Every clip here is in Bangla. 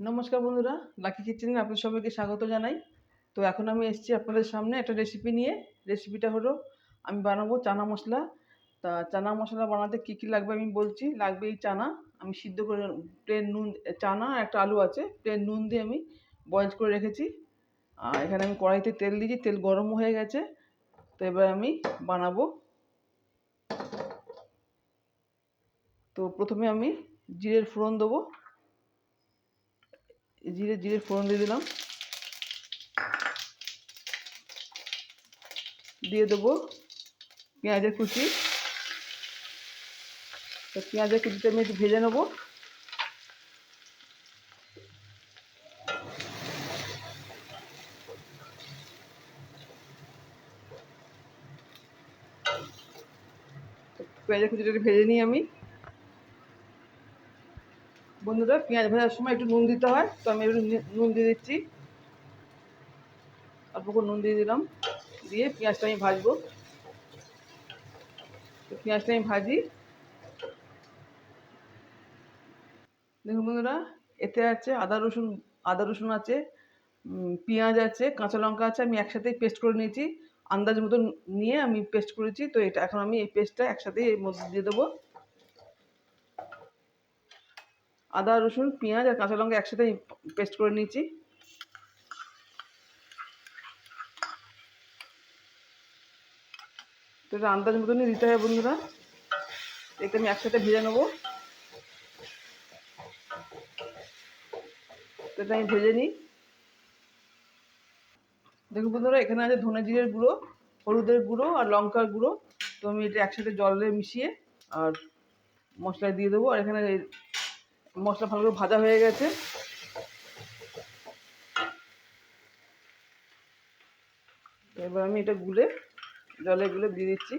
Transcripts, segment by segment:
নমস্কার বন্ধুরা, লাকি কিচেনে আপনাদের সবাইকে স্বাগত জানাই। তো এখন আমি এসেছি আপনাদের সামনে একটা রেসিপি নিয়ে। রেসিপিটা হলো আমি বানাবো চানা মশলা। তা চানা মশলা বানাতে কী কী লাগবে আমি বলছি। লাগবে এই চানা, আমি সিদ্ধ করে প্লেন নুন, চানা আর একটা আলু আছে, প্লেন নুন দিয়ে আমি বয়েল করে রেখেছি। আর এখানে আমি কড়াইতে তেল দিয়েছি, তেল গরম হয়ে গেছে। তো এবার আমি বানাবো। তো প্রথমে আমি জিরের ফোড়ন দেবো। জিরে ফোড়ন দিয়ে দিলাম। দিয়ে দেবো পেঁয়াজের কুচি। তো পেঁয়াজের কুচিটা আমি একটু ভেজে নেবো। পেঁয়াজের কুচিটা একটু ভেজে নিই আমি। বন্ধুরা, পেঁয়াজ ভাজার সময় একটু নুন দিতে হয়, তো আমি একটু নুন দিয়ে দিচ্ছি। অল্প করে নুন দিয়ে দিলাম। দিয়ে পেঁয়াজটা আমি ভাজবো। তো পেঁয়াজটা আমি ভাজি। দেখুন বন্ধুরা, এতে আছে আদা রসুন আছে, পেঁয়াজ আছে, কাঁচা লঙ্কা আছে। আমি একসাথেই পেস্ট করে নিয়েছি, আন্দাজ মতো নিয়ে আমি পেস্ট করেছি। তো এটা এখন আমি এই পেস্টটা একসাথেই এর মধ্যে দিয়ে দেবো। আদা রসুন পেঁয়াজ আর কাঁচা লঙ্কা একসাথে পেস্ট করে নিয়েছি। তো এটা আন্দাজ মতনই দিতে হয় বন্ধুরা। এটা আমি একসাথে ভেজে নেবো। তো এটা আমি ভেজে নিই। দেখুন বন্ধুরা, এখানে আছে ধনে জিরের গুঁড়ো, হলুদের গুঁড়ো আর লঙ্কার গুঁড়ো। তো আমি এটা একসাথে জলে মিশিয়ে আর মশলায় দিয়ে দেবো। আর এখানে মশলা ভালো করে ভাজা হয়ে গেছে। এবার আমি এটা জলে গুলে দিয়ে দিচ্ছি।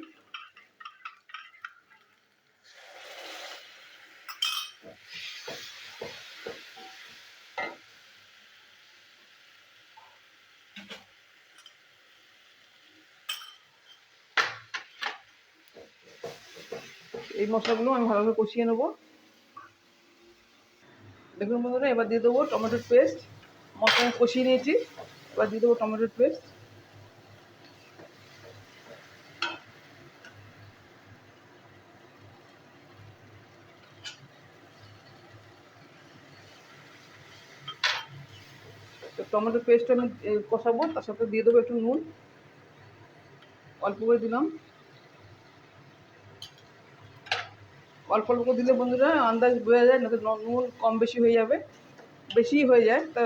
এই মশলাগুলো আমি ভালো করে কষিয়ে নেবো। দেখুন বন্ধুরা, এবার দিয়ে দেবো টমেটোর পেস্ট। মশলা কষিয়ে নিয়েছি, এবার দিয়ে দেবো টমেটোর পেস্ট। তো টমেটোর পেস্ট আমি কষাবো, তার সাথে দিয়ে দেবো একটু নুন, অল্প করে দিলাম। অল্প অল্প করে দিলে বন্ধুরা আন্দাজ বোঝা যায়, না তো নুন কম বেশি হয়ে যাবে, বেশি হয়ে যায়। তা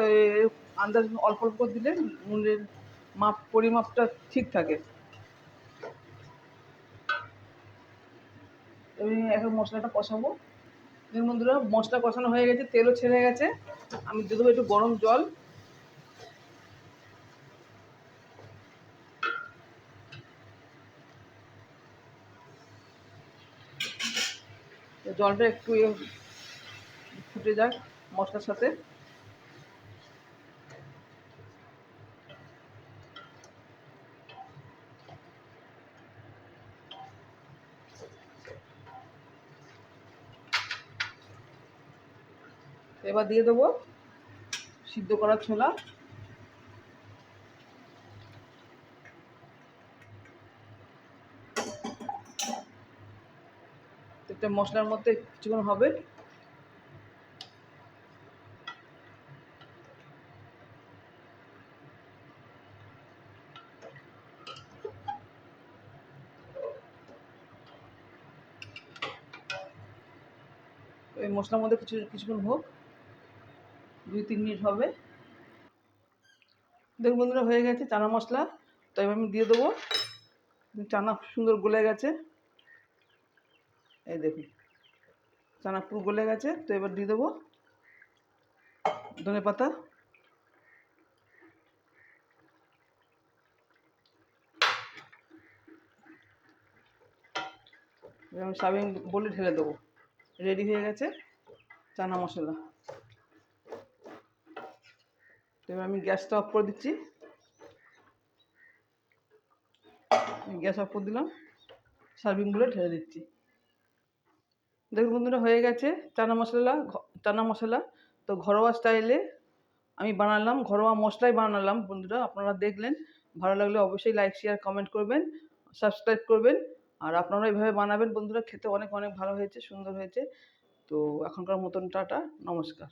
আন্দাজ অল্প অল্প করে দিলে নুনের পরিমাপটা ঠিক থাকে। আমি এখন মশলাটা কষাবো। দেখুন বন্ধুরা, মশলা কষানো হয়ে গেছে, তেলও ছেড়ে গেছে। আমি দিয়ে দেবো একটু গরম জল। জলটা একটু ফুটে যাক মশলার সাথে। এবার দিয়ে দেবো সিদ্ধ করা ছোলা। একটা মশলার মধ্যে কিছুক্ষণ হবে। এই মশলার মধ্যে কিছুক্ষণ হোক, 2-3 মিনিট হবে। দেখুন বন্ধুরা, হয়ে গেছে চানা মশলা। তো এবার আমি দিয়ে দেবো। চানা সুন্দর গলে গেছে, এই দেখুন চানা পুরো গলে গেছে। তো এবার দিয়ে দেবো ধনে পাতা। এবার আমি সার্ভিং বলে ঢেলে দেবো। রেডি হয়ে গেছে চানা মশলা। তো এবার আমি গ্যাসটা অফ করে দিচ্ছি। গ্যাস অফ করে দিলাম, সার্ভিং বলে ঢেলে দিচ্ছি। দেখুন বন্ধুরা, হয়ে গেছে চানা মশলা। তো ঘরোয়া স্টাইলে আমি বানালাম, ঘরোয়া মশলায় বানালাম বন্ধুরা। আপনারা দেখলেন, ভালো লাগলে অবশ্যই লাইক, শেয়ার, কমেন্ট করবেন, সাবস্ক্রাইব করবেন। আর আপনারা এভাবে বানাবেন বন্ধুরা, খেতে অনেক অনেক ভালো হয়েছে, সুন্দর হয়েছে। তো এখনকার মতন টাটা, নমস্কার।